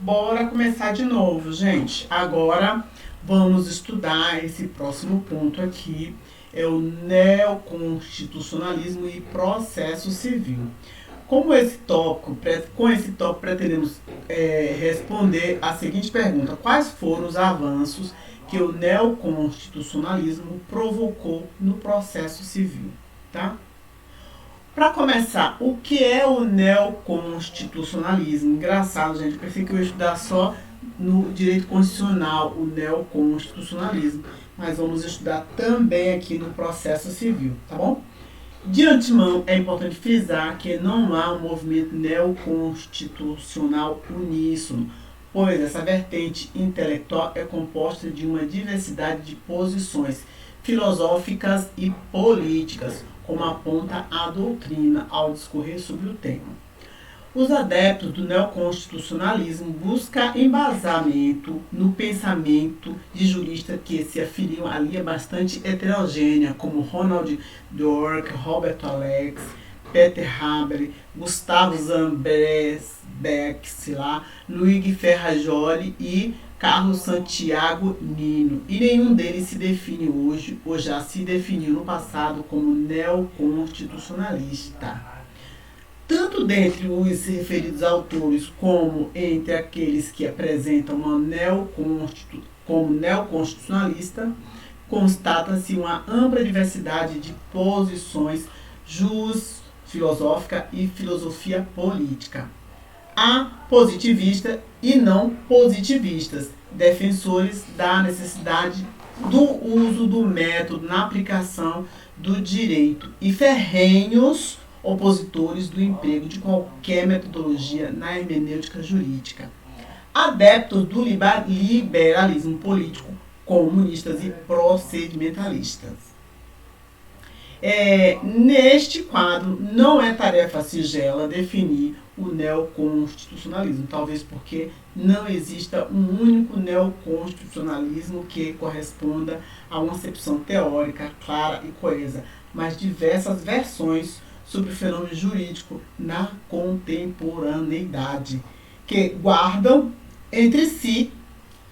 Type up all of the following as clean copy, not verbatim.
Bora começar de novo, gente. Agora vamos estudar esse próximo ponto aqui, é o neoconstitucionalismo e processo civil. Com esse tópico pretendemos responder a seguinte pergunta: quais foram os avanços que o neoconstitucionalismo provocou no processo civil, tá? Para começar, o que é o neoconstitucionalismo? Engraçado, gente, eu pensei que eu ia estudar só no direito constitucional o neoconstitucionalismo, mas vamos estudar também aqui no processo civil, tá bom? De antemão, é importante frisar que não há um movimento neoconstitucional uníssono, pois essa vertente intelectual é composta de uma diversidade de posições filosóficas e políticas, como aponta a doutrina ao discorrer sobre o tema. Os adeptos do neoconstitucionalismo buscam embasamento no pensamento de juristas que se afiliam à linha bastante heterogênea, como Ronald Dwork, Robert Alex, Peter Haber, Gustavo Zambrecht, Luigi Ferrajoli e Carlos Santiago Nino. E nenhum deles se define hoje, ou já se definiu no passado, como neoconstitucionalista. Tanto dentre os referidos autores como entre aqueles que apresentam uma como neoconstitucionalista, constata-se uma ampla diversidade de posições filosófica e filosofia política. Há positivistas e não positivistas, defensores da necessidade do uso do método na aplicação do direito e ferrenhos opositores do emprego de qualquer metodologia na hermenêutica jurídica. Adeptos do liberalismo político, comunistas e procedimentalistas. Neste quadro, não é tarefa singela definir o neoconstitucionalismo, talvez porque não exista um único neoconstitucionalismo que corresponda a uma acepção teórica clara e coesa, mas diversas versões sobre o fenômeno jurídico na contemporaneidade, que guardam entre si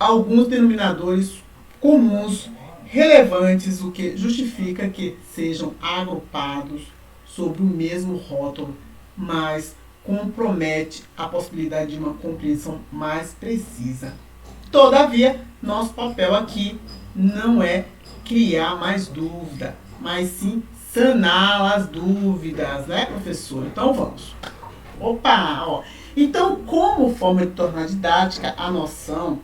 alguns denominadores comuns relevantes, o que justifica que sejam agrupados sob o mesmo rótulo, mas compromete a possibilidade de uma compreensão mais precisa. Todavia, nosso papel aqui não é criar mais dúvida, mas sim sanar as dúvidas, né, professor? Então vamos. Então, como forma de tornar didática a noção,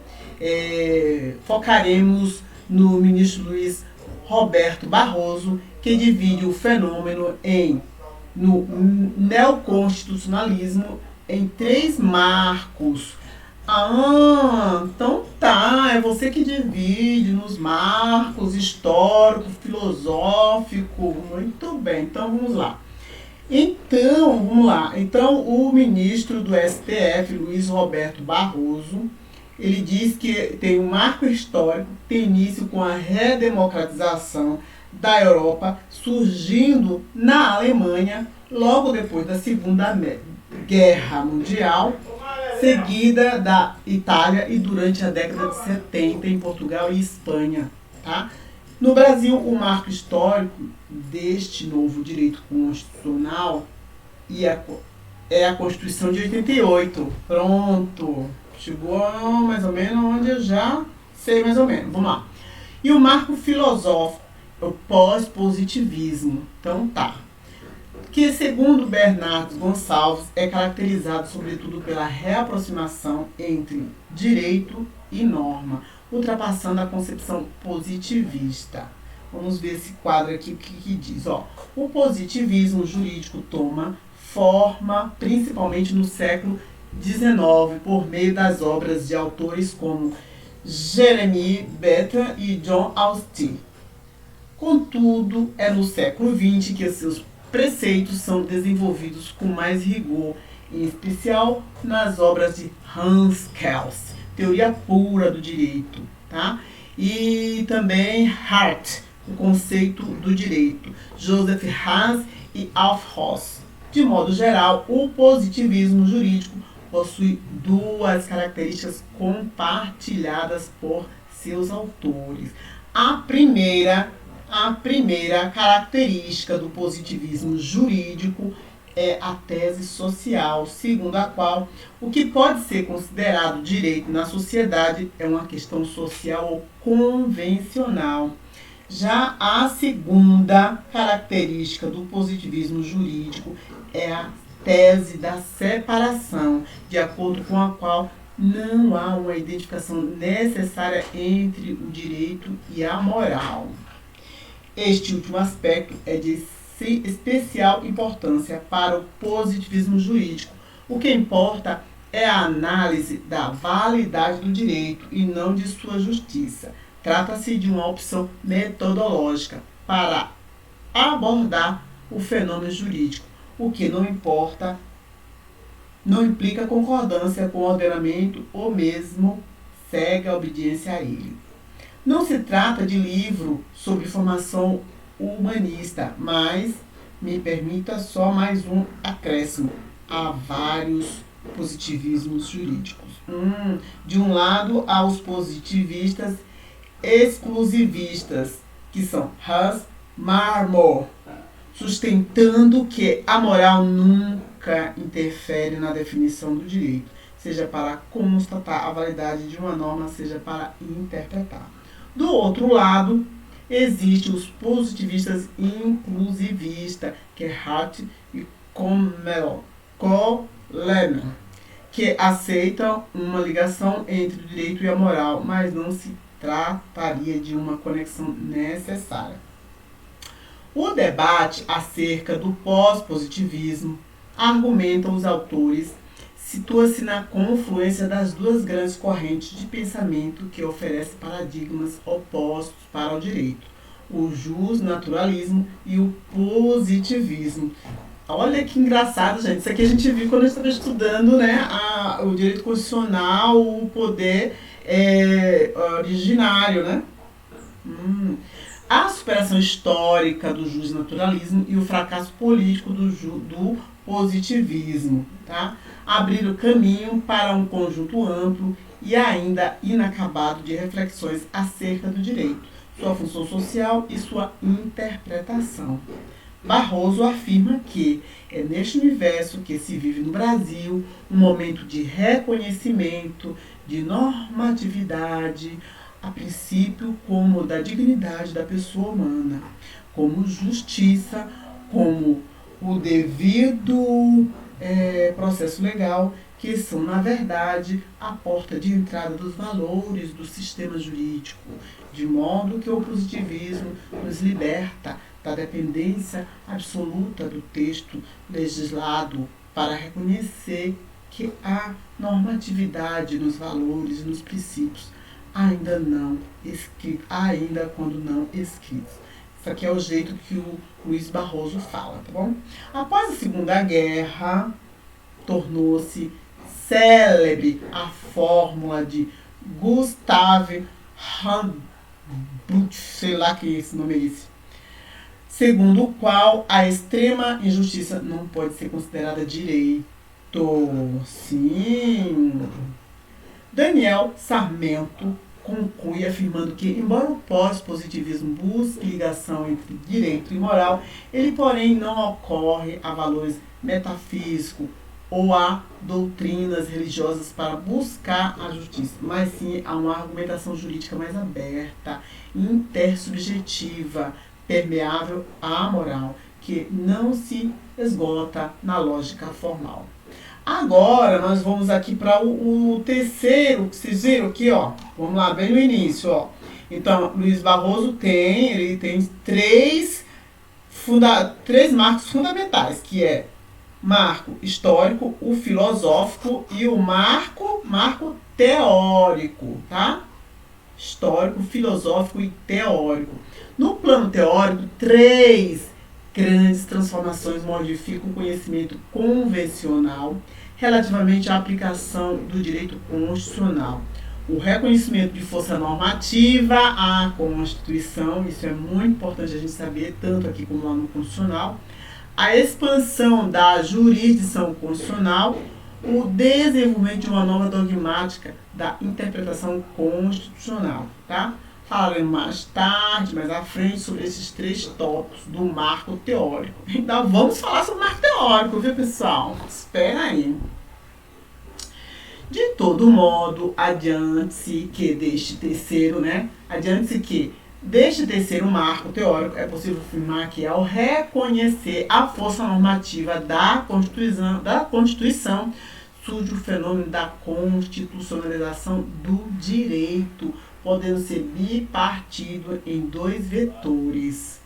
focaremos no ministro Luiz Roberto Barroso, que divide o fenômeno no neoconstitucionalismo em 3 marcos. Então tá, é você que divide nos marcos histórico, filosófico. Muito bem, então vamos lá. Então, o ministro do STF, Luiz Roberto Barroso, ele diz que tem um marco histórico que tem início com a redemocratização da Europa, surgindo na Alemanha logo depois da Segunda Guerra Mundial, seguida da Itália e durante a década de 70 em Portugal e Espanha. Tá? No Brasil, o marco histórico deste novo direito constitucional é a Constituição de 88. Pronto! Chegou mais ou menos onde eu já sei mais ou menos. Vamos lá. E o marco filosófico, o pós-positivismo. Então tá. Que, segundo Bernardo Gonçalves, é caracterizado sobretudo pela reaproximação entre direito e norma, ultrapassando a concepção positivista. Vamos ver esse quadro aqui, o que diz. O positivismo jurídico toma forma principalmente no século XIX, por meio das obras de autores como Jeremy Bentham e John Austin. Contudo, é no século XX que seus preceitos são desenvolvidos com mais rigor, em especial nas obras de Hans Kelsen, Teoria Pura do Direito, tá? E também Hart, o Conceito do Direito, Joseph Hans e Alf Ross. De modo geral, o positivismo jurídico possui duas características compartilhadas por seus autores. A primeira característica do positivismo jurídico é a tese social, segundo a qual o que pode ser considerado direito na sociedade é uma questão social ou convencional. Já a segunda característica do positivismo jurídico é a tese da separação, de acordo com a qual não há uma identificação necessária entre o direito e a moral. Este último aspecto é de especial importância para o positivismo jurídico. O que importa é a análise da validade do direito e não de sua justiça. Trata-se de uma opção metodológica para abordar o fenômeno jurídico, o que não implica concordância com o ordenamento ou mesmo cega obediência a ele. Não se trata de livro sobre formação humanista, mas me permita só mais um acréscimo. Há vários positivismos jurídicos. De um lado, há os positivistas exclusivistas, que são Hans Marmor, sustentando que a moral nunca interfere na definição do direito, seja para constatar a validade de uma norma, seja para interpretar. Do outro lado, existem os positivistas inclusivistas, que é Hart e Coleman, que aceitam uma ligação entre o direito e a moral, mas não se trataria de uma conexão necessária. O debate acerca do pós-positivismo, argumentam os autores, situa-se na confluência das duas grandes correntes de pensamento que oferecem paradigmas opostos para o direito, o justnaturalismo e o positivismo. Olha que engraçado, gente. Isso aqui a gente viu quando a gente estava estudando, né, o direito constitucional, o poder originário, né? A superação histórica do justnaturalismo e o fracasso político do positivismo, tá? Abriram caminho para um conjunto amplo e ainda inacabado de reflexões acerca do direito, sua função social e sua interpretação. Barroso afirma que é neste universo que se vive no Brasil um momento de reconhecimento, de normatividade, a princípio como da dignidade da pessoa humana, como justiça, como o devido processo legal, que são, na verdade, a porta de entrada dos valores do sistema jurídico, de modo que o positivismo nos liberta da dependência absoluta do texto legislado para reconhecer que há normatividade nos valores e nos princípios, ainda quando não escritos. Isso aqui é o jeito que o Luiz Barroso fala, tá bom? Após a Segunda Guerra, tornou-se célebre a fórmula de Gustave Hambut, sei lá que esse nome é esse, segundo o qual a extrema injustiça não pode ser considerada direito. Sim. Daniel Sarmento conclui afirmando que, embora o pós-positivismo busque ligação entre direito e moral, ele, porém, não ocorre a valores metafísicos ou a doutrinas religiosas para buscar a justiça, mas sim a uma argumentação jurídica mais aberta, intersubjetiva, permeável à moral, que não se esgota na lógica formal. Agora nós vamos aqui para o terceiro, que vocês viram aqui, ó. Vamos lá, bem no início, ó. Então, Luiz Barroso tem três marcos fundamentais, que é marco histórico, o filosófico e o marco teórico, tá? Histórico, filosófico e teórico. No plano teórico, três grandes transformações modificam o conhecimento convencional relativamente à aplicação do direito constitucional. O reconhecimento de força normativa à Constituição, isso é muito importante a gente saber, tanto aqui como lá no constitucional. A expansão da jurisdição constitucional, o desenvolvimento de uma nova dogmática da interpretação constitucional, tá? Falaremos mais tarde, mais à frente, sobre esses 3 tópicos do marco teórico. Então, vamos falar sobre o marco teórico, viu, pessoal? Espera aí. De todo modo, adiante-se que deste terceiro marco teórico, é possível afirmar que, ao reconhecer a força normativa da Constituição, surge o fenômeno da constitucionalização do direito, podendo ser bipartido em 2 vetores.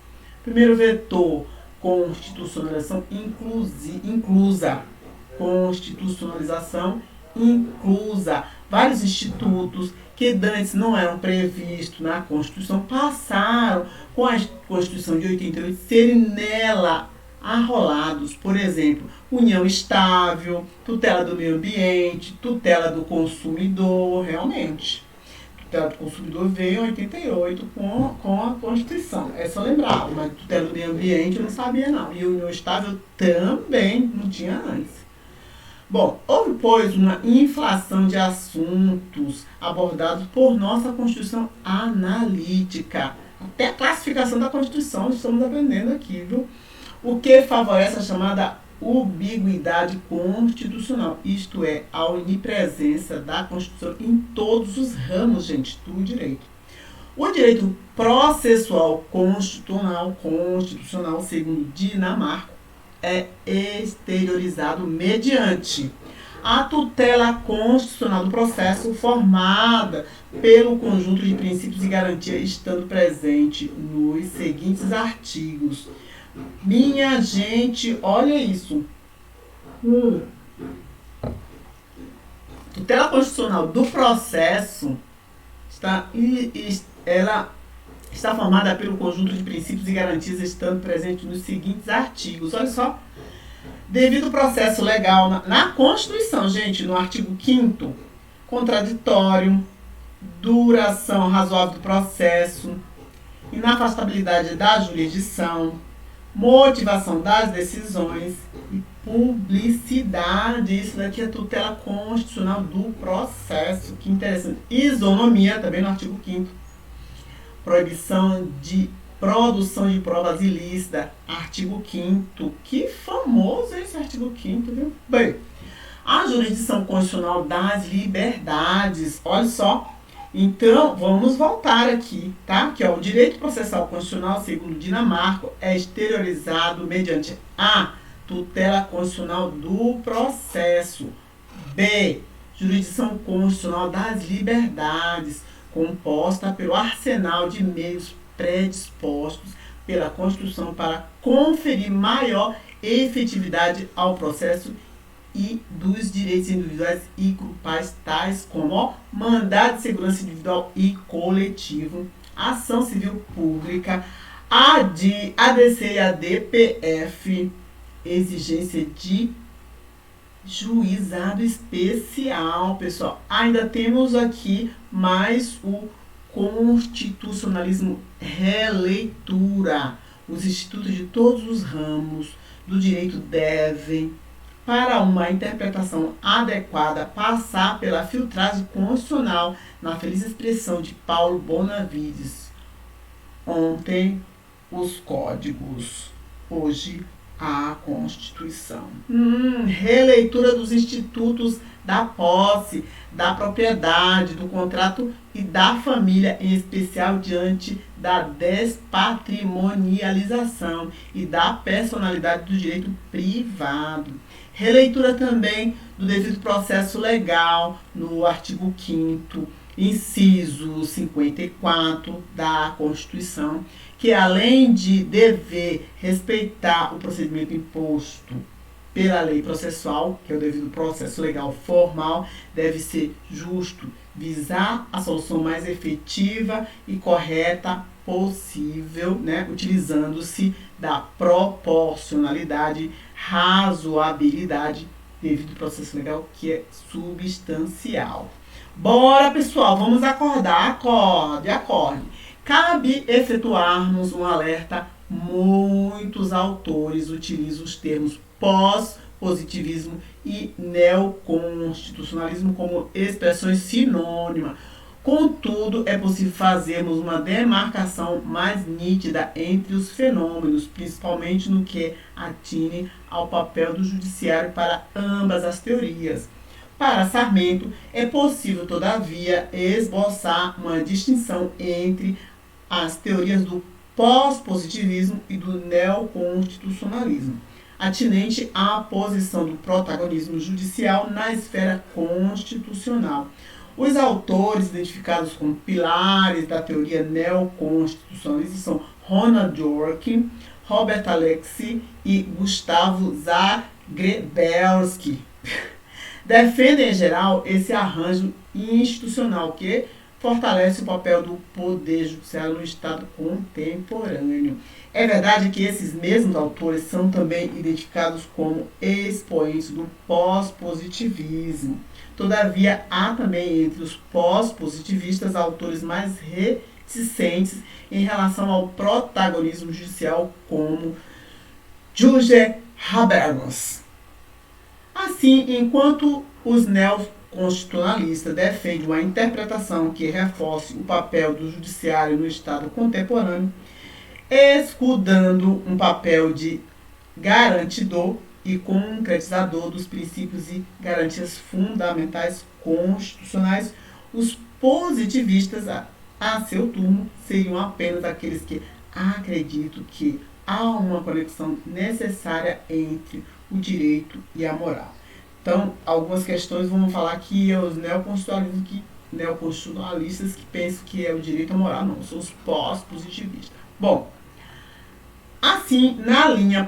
Primeiro vetor, constitucionalização inclusa. Constitucionalização inclusa. Vários institutos que antes não eram previstos na Constituição passaram, com a Constituição de 88, serem nela arrolados. Por exemplo, união estável, tutela do meio ambiente, tutela do consumidor, realmente. Tutela do consumidor veio em 88 com a Constituição. É só lembrar, mas tutela do meio ambiente eu não sabia não. E união estável também não tinha antes. Bom, houve, pois, uma inflação de assuntos abordados por nossa Constituição analítica. Até a classificação da Constituição estamos aprendendo aqui, viu? O que favorece a chamada ubiquidade constitucional, isto é, a onipresença da Constituição em todos os ramos, gente, do direito. O direito processual constitucional, segundo Dinamarca, é exteriorizado mediante a tutela constitucional do processo, formada pelo conjunto de princípios e garantias, estando presente nos seguintes artigos. Minha gente, olha isso. Tutela constitucional do processo ela está formada pelo conjunto de princípios e garantias, estando presente nos seguintes artigos. Olha só. Devido ao processo legal na Constituição, gente, no artigo 5º, contraditório, duração razoável do processo, inafastabilidade da jurisdição, motivação das decisões e publicidade. Isso daqui é tutela constitucional do processo. Que interessante. Isonomia, também no artigo 5º. Proibição de produção de provas ilícitas, artigo 5º. Que famoso esse artigo 5º, viu? Bem, a jurisdição constitucional das liberdades. Olha só. Então, vamos voltar aqui, tá? Que é o direito processual constitucional, segundo Dinamarca, é exteriorizado mediante a tutela constitucional do processo. B. Jurisdição constitucional das liberdades, composta pelo arsenal de meios predispostos pela Constituição para conferir maior efetividade ao processo e dos direitos individuais e grupais, tais como mandado de segurança individual e coletivo, ação civil pública, ADC e ADPF, exigência de juizado especial, pessoal. Ainda temos aqui mais o constitucionalismo releitura. Os institutos de todos os ramos do direito devem, para uma interpretação adequada, passar pela filtragem constitucional, na feliz expressão de Paulo Bonavides. Ontem, os códigos, hoje, a Constituição. Releitura dos institutos da posse, da propriedade, do contrato e da família, em especial diante da despatrimonialização e da personalidade do direito privado. Releitura também do devido processo legal, no artigo 5º, inciso 54 da Constituição, que além de dever respeitar o procedimento imposto pela lei processual, que é o devido processo legal formal, deve ser justo, visar a solução mais efetiva e correta possível, né, utilizando-se da proporcionalidade, razoabilidade, devido processo legal, que é substancial. Bora, pessoal, vamos acordar. Acorde. Cabe efetuarmos um alerta. Muitos autores utilizam os termos pós-positivismo e neoconstitucionalismo como expressões sinônimas. Contudo, é possível fazermos uma demarcação mais nítida entre os fenômenos, principalmente no que atine ao papel do judiciário para ambas as teorias. Para Sarmento, é possível, todavia, esboçar uma distinção entre as teorias do pós-positivismo e do neoconstitucionalismo, atinente à posição do protagonismo judicial na esfera constitucional. Os autores identificados como pilares da teoria neoconstitucionalista são Ronald Dworkin, Robert Alexy e Gustavo Zagrebelsky. Defendem, em geral, esse arranjo institucional que fortalece o papel do poder judiciário no Estado contemporâneo. É verdade que esses mesmos autores são também identificados como expoentes do pós-positivismo. Todavia, há também entre os pós-positivistas autores mais reticentes em relação ao protagonismo judicial, como Jürgen Habermas. Assim, enquanto os neoconstitucionalistas defendem uma interpretação que reforce o papel do judiciário no Estado contemporâneo, escudando um papel de garantidor e concretizador dos princípios e garantias fundamentais constitucionais, os positivistas, a seu turno, seriam apenas aqueles que acreditam que há uma conexão necessária entre o direito e a moral. Então, algumas questões vamos falar que os neoconstitucionalistas que pensam que é o direito e a moral, não, são os pós-positivistas. Bom, assim, na linha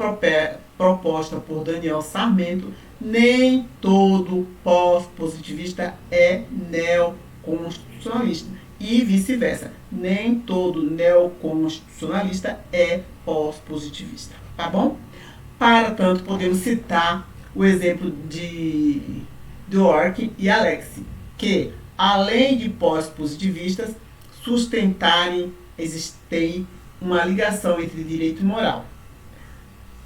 proposta por Daniel Sarmento, nem todo pós-positivista é neoconstitucionalista e vice-versa. Nem todo neoconstitucionalista é pós-positivista, tá bom? Para tanto, podemos citar o exemplo de Dworkin e Alexy, que, além de pós-positivistas, sustentarem existem uma ligação entre direito e moral.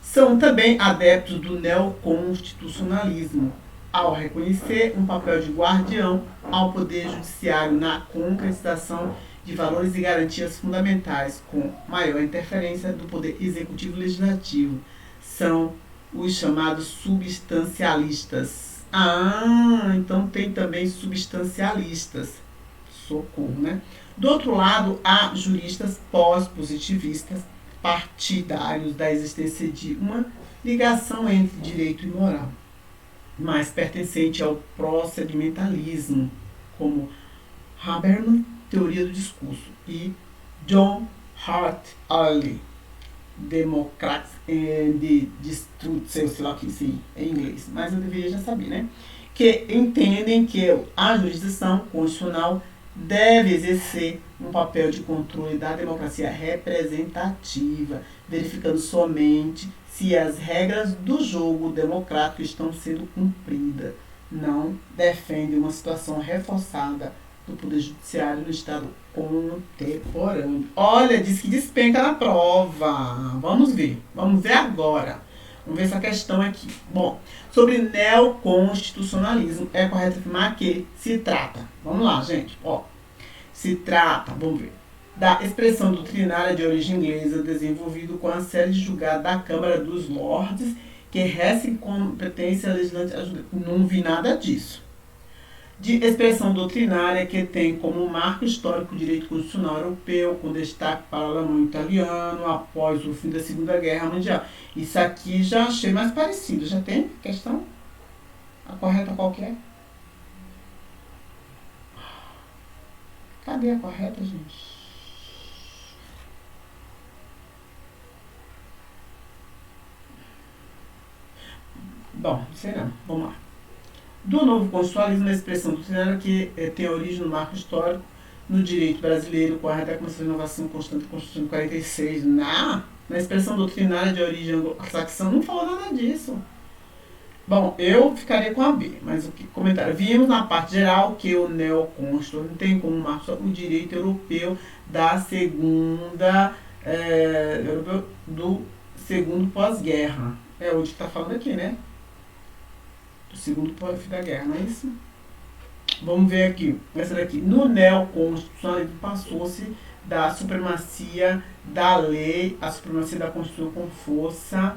São também adeptos do neoconstitucionalismo, ao reconhecer um papel de guardião ao poder judiciário na concretização de valores e garantias fundamentais, com maior interferência do poder executivo e legislativo. São os chamados substancialistas. Então tem também substancialistas. Socorro, né? Do outro lado, há juristas pós-positivistas, partidários da existência de uma ligação entre direito e moral, mais pertencente ao procedimentalismo, como Habermas, teoria do discurso, e John Hart Early, Democrats and the Dispute, sei lá o que sim, em inglês, mas eu deveria já saber, né? Que entendem que a jurisdição constitucional deve exercer um papel de controle da democracia representativa, verificando somente se as regras do jogo democrático estão sendo cumpridas. Não defendem uma situação reforçada do Poder Judiciário no Estado contemporâneo. Olha, diz que despenca na prova. Vamos ver agora. Vamos ver essa questão aqui. Bom, sobre neoconstitucionalismo, é correto afirmar que se trata, vamos lá, gente, se trata, vamos ver, da expressão doutrinária de origem inglesa desenvolvido com a série de julgados da Câmara dos Lordes, que resta em competência legislativa. Não vi nada disso. De expressão doutrinária que tem como marco histórico o direito constitucional europeu, com destaque para o alemão e italiano, após o fim da Segunda Guerra Mundial. Isso aqui já achei mais parecido. Já tem questão? A correta qualquer? Cadê a correta, gente? Bom, não sei não. Vamos lá. Do novo constitucionalismo, a expressão doutrinária que tem origem no marco histórico, no direito brasileiro, com a recomendação de inovação constante da Constituição de 46. Na expressão doutrinária de origem anglo-saxã, não falou nada disso. Bom, eu ficaria com a B, mas o que comentário? Vimos na parte geral que o neoconstitucionalismo tem como marco o direito europeu da segunda, do segundo pós-guerra. É onde está falando aqui, né? do segundo fim da guerra, não é isso? Vamos ver aqui, essa daqui. No neoconstitucionalismo passou-se da supremacia da lei, a supremacia da Constituição com força,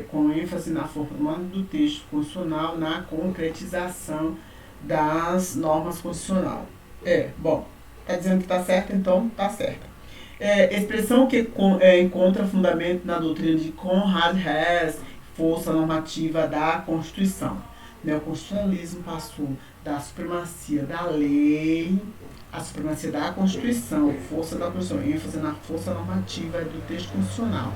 com ênfase na forma do texto constitucional, na concretização das normas constitucionais. Bom, está dizendo que está certo, então está certo. Expressão que encontra fundamento na doutrina de Conrad Hess, força normativa da Constituição. O constitucionalismo passou da supremacia da lei à supremacia da Constituição, força da Constituição, ênfase na força normativa do texto constitucional.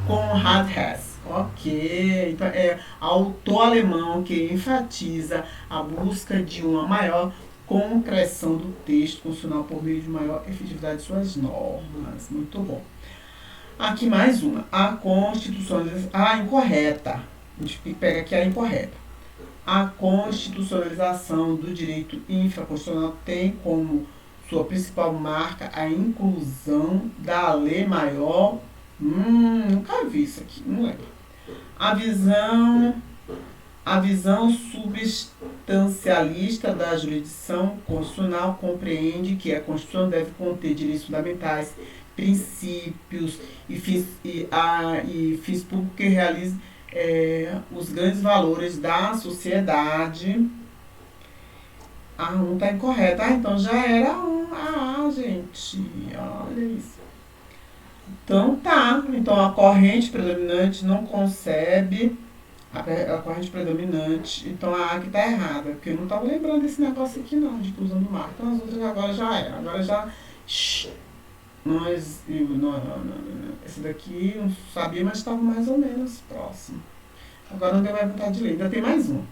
Conrad Hess, ok, então é autor alemão que enfatiza a busca de uma maior concreção do texto constitucional por meio de maior efetividade de suas normas. Muito bom. Aqui mais uma. A constitucionalização. Incorreta. A gente pega aqui a incorreta. A constitucionalização do direito infraconstitucional tem como sua principal marca a inclusão da lei maior. Nunca vi isso aqui, não lembro. A visão substancialista da jurisdição constitucional compreende que a Constituição deve conter direitos fundamentais, princípios e fins públicos que realizem os grandes valores da sociedade. Não está incorreto. Então já era gente, olha isso. Então tá, então a corrente predominante não concebe a corrente predominante, então a aqui tá errada, porque eu não estava lembrando desse negócio aqui não, de inclusão do mar. Então as outras agora já era, agora já esse daqui não sabia, mas estava mais ou menos próximo. Agora não deu mais vontade de ler, ainda tem mais um.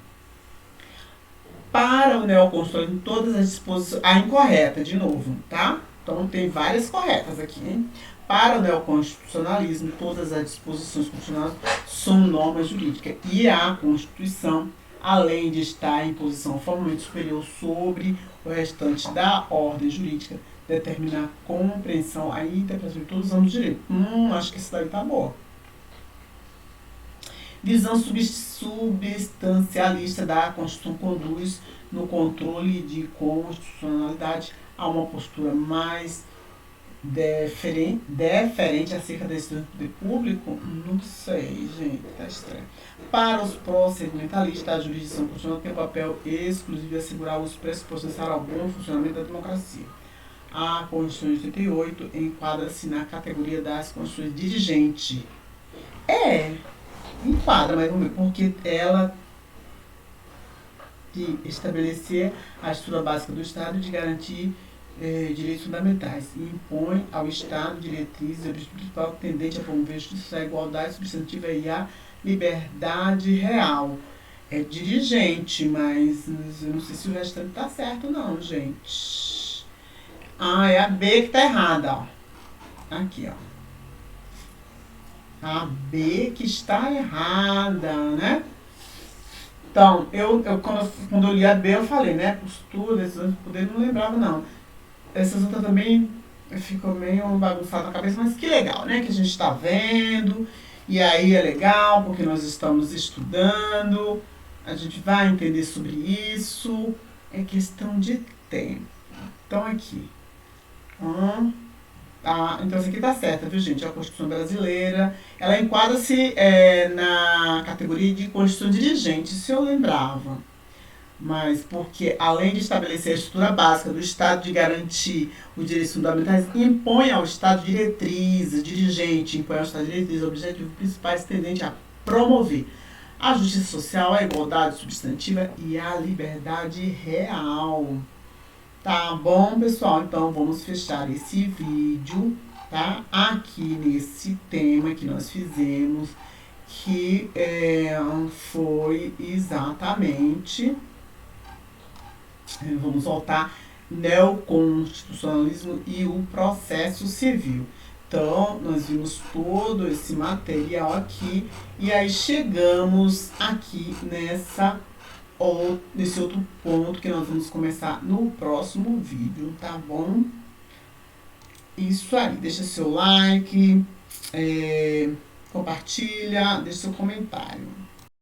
Para o neoconstitucionalismo, todas as disposições... incorreta, de novo, tá? Então tem várias corretas aqui, hein? Para o neoconstitucionalismo, todas as disposições constitucionais são normas jurídicas e a Constituição, além de estar em posição formalmente superior sobre o restante da ordem jurídica, determina a compreensão, a interpretação de todos os âmbitos do direito. Acho que isso daí tá boa. Visão substancialista da Constituição conduz no controle de constitucionalidade a uma postura mais deferente acerca da decisão do poder público? Não sei, gente, tá estranho. Para os procedimentalistas, a jurisdição constitucional tem o papel exclusivo de assegurar os pressupostos necessários ao bom funcionamento da democracia. A Constituição de 88 enquadra-se na categoria das constituições dirigente. Enquadra, mas porque ela de estabelecer a estrutura básica do Estado e de garantir direitos fundamentais e impõe ao Estado diretrizes e objetivo principal tendente a promover a justiça, a igualdade substantiva e a liberdade real. É dirigente, mas eu não sei se o restante tá certo não, gente. É a B que tá errada, ó. Aqui, ó. A B que está errada, né? Então, quando eu li a B, eu falei, né? Postura, decisão de poder, não lembrava, não. Essas outras também ficou meio bagunçado na cabeça, mas que legal, né? Que a gente está vendo, e aí é legal, porque nós estamos estudando, a gente vai entender sobre isso, é questão de tempo. Então, aqui. Então, isso aqui tá certo, viu, gente? A Constituição brasileira, ela enquadra-se na categoria de Constituição dirigente, se eu lembrava. Mas porque, além de estabelecer a estrutura básica do Estado, de garantir os direitos fundamentais, impõe ao Estado diretrizes, impõe ao Estado diretrizes, objetivos principais tendentes a promover a justiça social, a igualdade substantiva e a liberdade real. Tá bom, pessoal? Então, vamos fechar esse vídeo, tá? Aqui nesse tema que nós fizemos, que foi exatamente... Vamos voltar, neoconstitucionalismo e o processo civil. Então, nós vimos todo esse material aqui, e aí chegamos aqui nesse outro ponto que nós vamos começar no próximo vídeo, tá bom? Isso aí, deixa seu like, compartilha, deixa seu comentário.